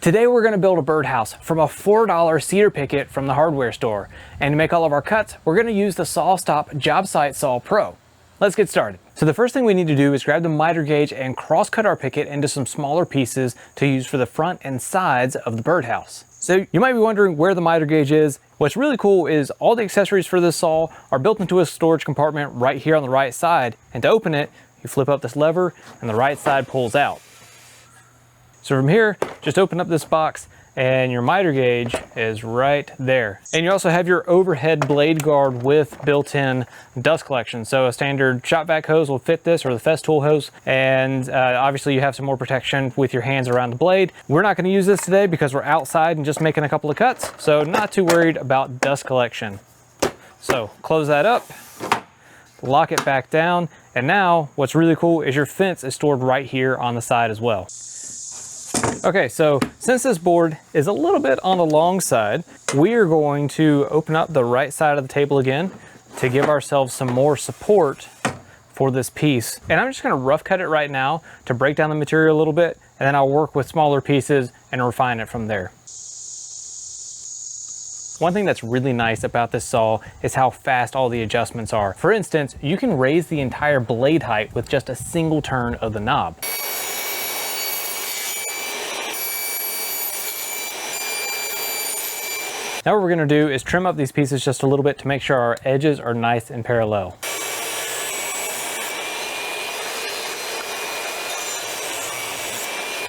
Today we're going to build a birdhouse from a $4 cedar picket from the hardware store. And to make all of our cuts, we're going to use the SawStop Jobsite Saw Pro. Let's get started. So the first thing we need to do is grab the miter gauge and cross-cut our picket into some smaller pieces to use for the front and sides of the birdhouse. So you might be wondering where the miter gauge is. What's really cool is all the accessories for this saw are built into a storage compartment right here on the right side. And to open it, you flip up this lever and the right side pulls out. So from here, just open up this box and your miter gauge is right there. And you also have your overhead blade guard with built-in dust collection. So a standard shop vac hose will fit this, or the Festool hose. And obviously you have some more protection with your hands around the blade. We're not gonna use this today because we're outside and just making a couple of cuts. So not too worried about dust collection. So close that up, lock it back down. And now what's really cool is your fence is stored right here on the side as well. Okay, so since this board is a little bit on the long side, we are going to open up the right side of the table again to give ourselves some more support for this piece. And I'm just gonna rough cut it right now to break down the material a little bit, and then I'll work with smaller pieces and refine it from there. One thing that's really nice about this saw is how fast all the adjustments are. For instance, you can raise the entire blade height with just a single turn of the knob. Now what we're gonna do is trim up these pieces just a little bit to make sure our edges are nice and parallel.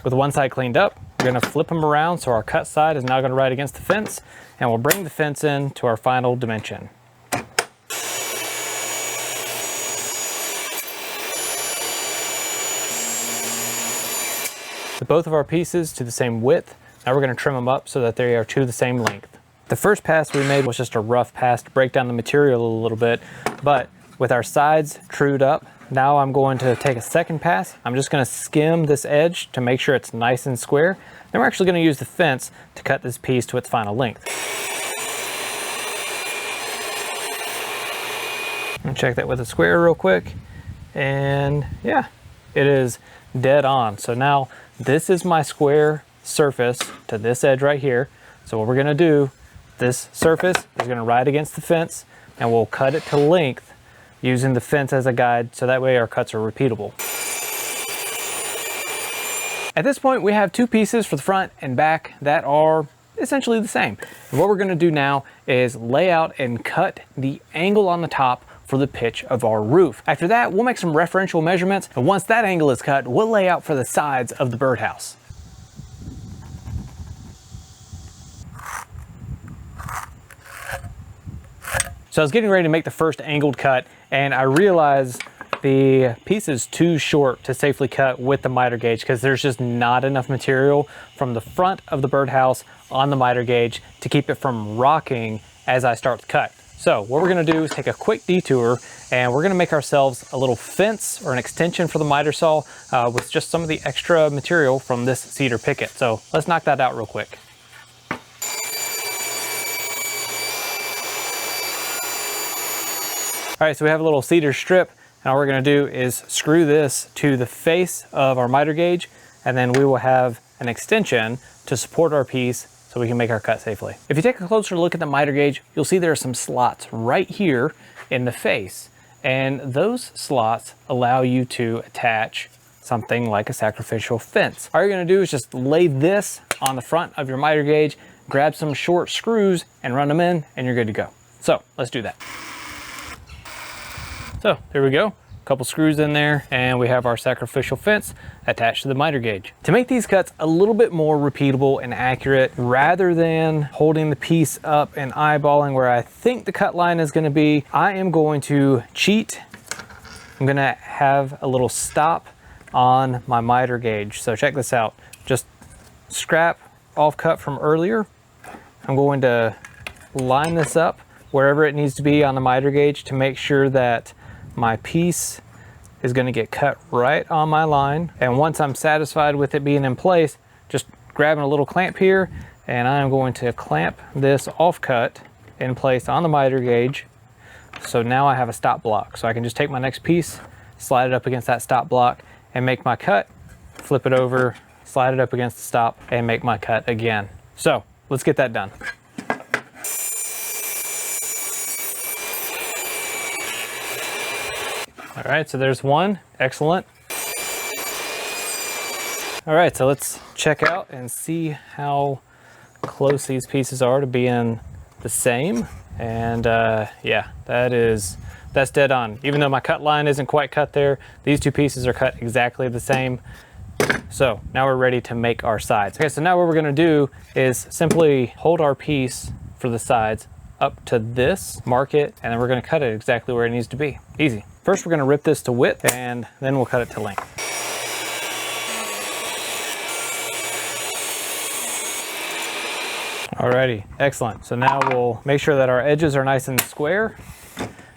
With one side cleaned up, we're gonna flip them around so our cut side is now gonna ride against the fence, and we'll bring the fence in to our final dimension. With both of our pieces to the same width, now we're gonna trim them up so that they are to the same length. The first pass we made was just a rough pass to break down the material a little bit, but with our sides trued up, now I'm going to take a second pass. I'm just gonna skim this edge to make sure it's nice and square. Then we're actually gonna use the fence to cut this piece to its final length. And check that with a square real quick. And yeah, it is dead on. So now this is my square surface to this edge right here. So what we're gonna do, this surface is gonna ride against the fence, and we'll cut it to length using the fence as a guide, so that way our cuts are repeatable. At this point, we have two pieces for the front and back that are essentially the same. And what we're gonna do now is lay out and cut the angle on the top for the pitch of our roof. After that, we'll make some referential measurements, and once that angle is cut, we'll lay out for the sides of the birdhouse. So I was getting ready to make the first angled cut, and I realized the piece is too short to safely cut with the miter gauge because there's just not enough material from the front of the birdhouse on the miter gauge to keep it from rocking as I start the cut. So what we're gonna do is take a quick detour, and we're gonna make ourselves a little fence or an extension for the miter saw with just some of the extra material from this cedar picket. So let's knock that out real quick. All right, so we have a little cedar strip, and all we're gonna do is screw this to the face of our miter gauge, and then we will have an extension to support our piece so we can make our cut safely. If you take a closer look at the miter gauge, you'll see there are some slots right here in the face, and those slots allow you to attach something like a sacrificial fence. All you're gonna do is just lay this on the front of your miter gauge, grab some short screws and run them in, and you're good to go. So let's do that. So there we go, a couple screws in there, and we have our sacrificial fence attached to the miter gauge. To make these cuts a little bit more repeatable and accurate, rather than holding the piece up and eyeballing where I think the cut line is gonna be, I am going to cheat. I'm gonna have a little stop on my miter gauge. So check this out, just scrap off cut from earlier. I'm going to line this up wherever it needs to be on the miter gauge to make sure that my piece is going to get cut right on my line. And once I'm satisfied with it being in place, just grabbing a little clamp here, and I'm going to clamp this off cut in place on the miter gauge. So now I have a stop block. So I can just take my next piece, slide it up against that stop block, and make my cut, flip it over, slide it up against the stop, and make my cut again. So let's get that done. All right, so there's one. Excellent. All right, so let's check out and see how close these pieces are to being the same. And yeah, that's dead on. Even though my cut line isn't quite cut there, these two pieces are cut exactly the same. So now we're ready to make our sides. Okay, so now what we're gonna do is simply hold our piece for the sides up to this, mark it, and then we're gonna cut it exactly where it needs to be. Easy. First, we're gonna rip this to width, and then we'll cut it to length. Alrighty, excellent. So now we'll make sure that our edges are nice and square,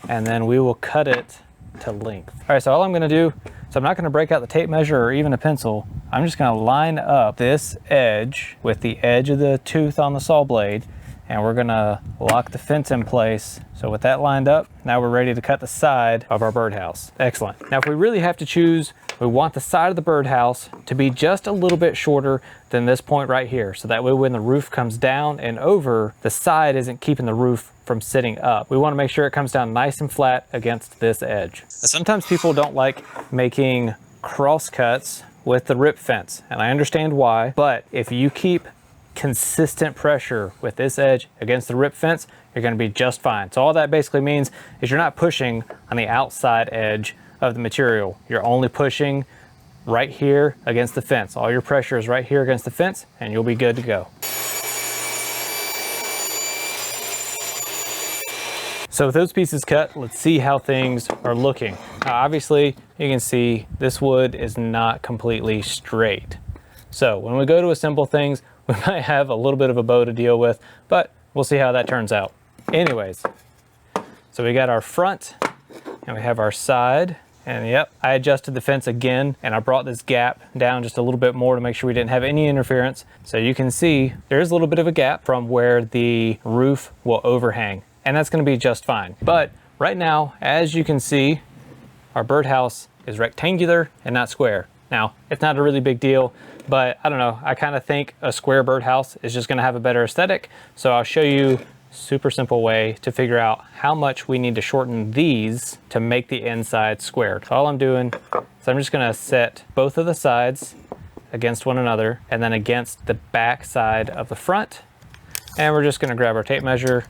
and then we will cut it to length. All right, so all I'm gonna do, so I'm not gonna break out the tape measure or even a pencil. I'm just gonna line up this edge with the edge of the tooth on the saw blade, and we're gonna lock the fence in place. So with that lined up, now we're ready to cut the side of our birdhouse. Excellent. Now if we really have to choose, we want the side of the birdhouse to be just a little bit shorter than this point right here. So that way when the roof comes down and over, the side isn't keeping the roof from sitting up. We wanna make sure it comes down nice and flat against this edge. Sometimes people don't like making cross cuts with the rip fence, and I understand why, but if you keep consistent pressure with this edge against the rip fence, you're going to be just fine. So all that basically means is you're not pushing on the outside edge of the material. You're only pushing right here against the fence. All your pressure is right here against the fence, and you'll be good to go. So with those pieces cut, let's see how things are looking. Obviously, you can see this wood is not completely straight. So when we go to assemble things, we might have a little bit of a bow to deal with, but we'll see how that turns out. Anyways, so we got our front and we have our side, and yep, I adjusted the fence again, and I brought this gap down just a little bit more to make sure we didn't have any interference. So you can see there's a little bit of a gap from where the roof will overhang, and that's gonna be just fine. But right now, as you can see, our birdhouse is rectangular and not square. Now, it's not a really big deal, but I don't know, I kind of think a square birdhouse is just gonna have a better aesthetic. So I'll show you a super simple way to figure out how much we need to shorten these to make the inside squared. So all I'm doing is I'm just gonna set both of the sides against one another and then against the back side of the front. And we're just gonna grab our tape measure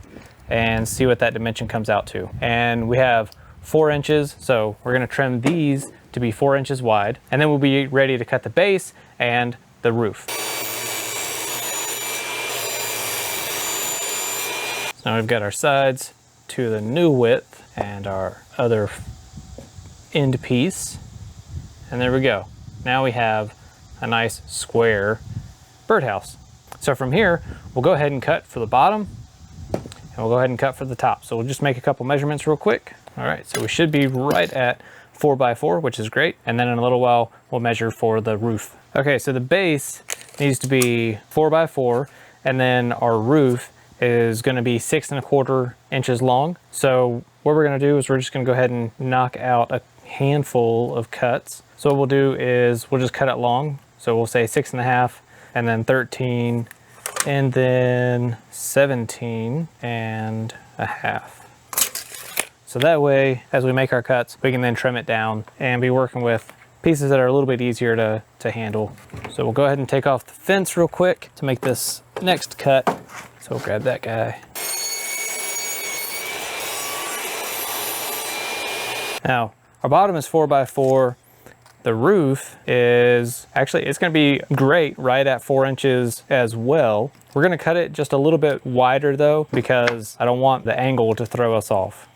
and see what that dimension comes out to. And we have 4 inches, so we're gonna trim these to be 4 inches wide, and then we'll be ready to cut the base and the roof. So now we've got our sides to the new width and our other end piece, and there we go. Now we have a nice square birdhouse. So from here, we'll go ahead and cut for the bottom, and we'll go ahead and cut for the top. So we'll just make a couple measurements real quick. All right, so we should be right at 4 by 4, which is great. And then in a little while, we'll measure for the roof. Okay, so the base needs to be 4 by 4, and then our roof is gonna be 6 1/4 inches long. So what we're gonna do is we're just gonna go ahead and knock out a handful of cuts. So what we'll do is we'll just cut it long. So we'll say 6 1/2, and then 13, and then 17 1/2. So that way, as we make our cuts, we can then trim it down and be working with pieces that are a little bit easier to handle. So we'll go ahead and take off the fence real quick to make this next cut. So we'll grab that guy. Now, our bottom is 4 by 4. The roof is actually, it's gonna be great right at 4 inches as well. We're gonna cut it just a little bit wider though, because I don't want the angle to throw us off.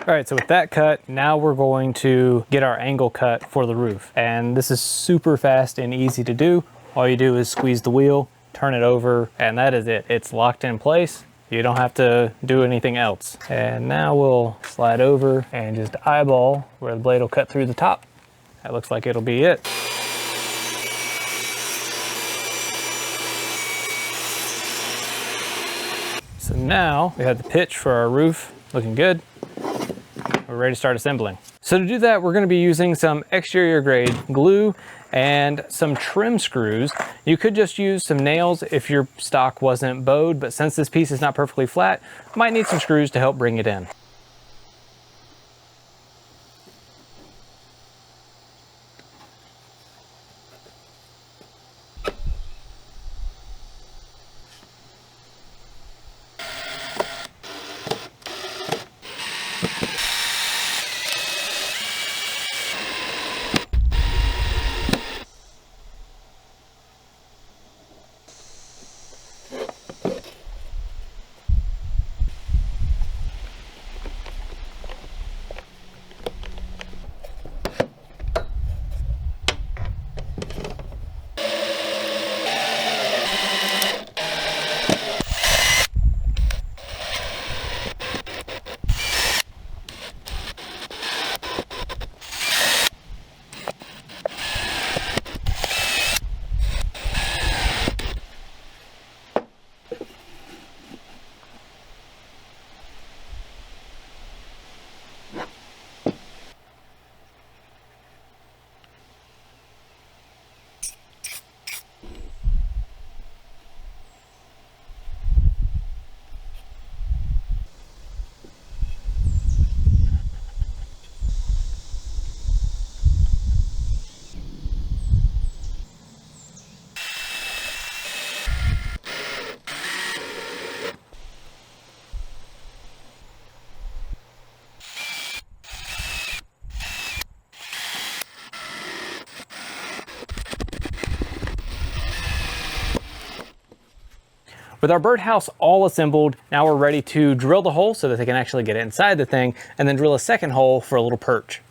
All right, so with that cut, now we're going to get our angle cut for the roof. And this is super fast and easy to do. All you do is squeeze the wheel, turn it over, and that is it. It's locked in place. You don't have to do anything else. And now we'll slide over and just eyeball where the blade will cut through the top. That looks like it'll be it. So now we have the pitch for our roof looking good. We're ready to start assembling. So to do that, we're going to be using some exterior grade glue and some trim screws. You could just use some nails if your stock wasn't bowed, but since this piece is not perfectly flat, might need some screws to help bring it in. With our birdhouse all assembled, now we're ready to drill the hole so that they can actually get inside the thing, and then drill a second hole for a little perch.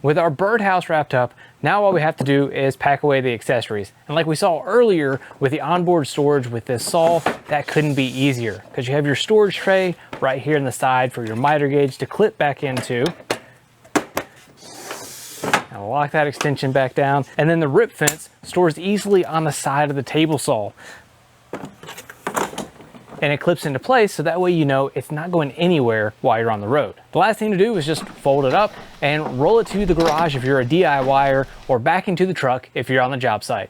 With our birdhouse wrapped up, now all we have to do is pack away the accessories. And like we saw earlier with the onboard storage with this saw, that couldn't be easier because you have your storage tray right here in the side for your miter gauge to clip back into. Now lock that extension back down. And then the rip fence stores easily on the side of the table saw. And it clips into place so that way you know it's not going anywhere while you're on the road. The last thing to do is just fold it up and roll it to the garage if you're a DIYer or back into the truck if you're on the job site.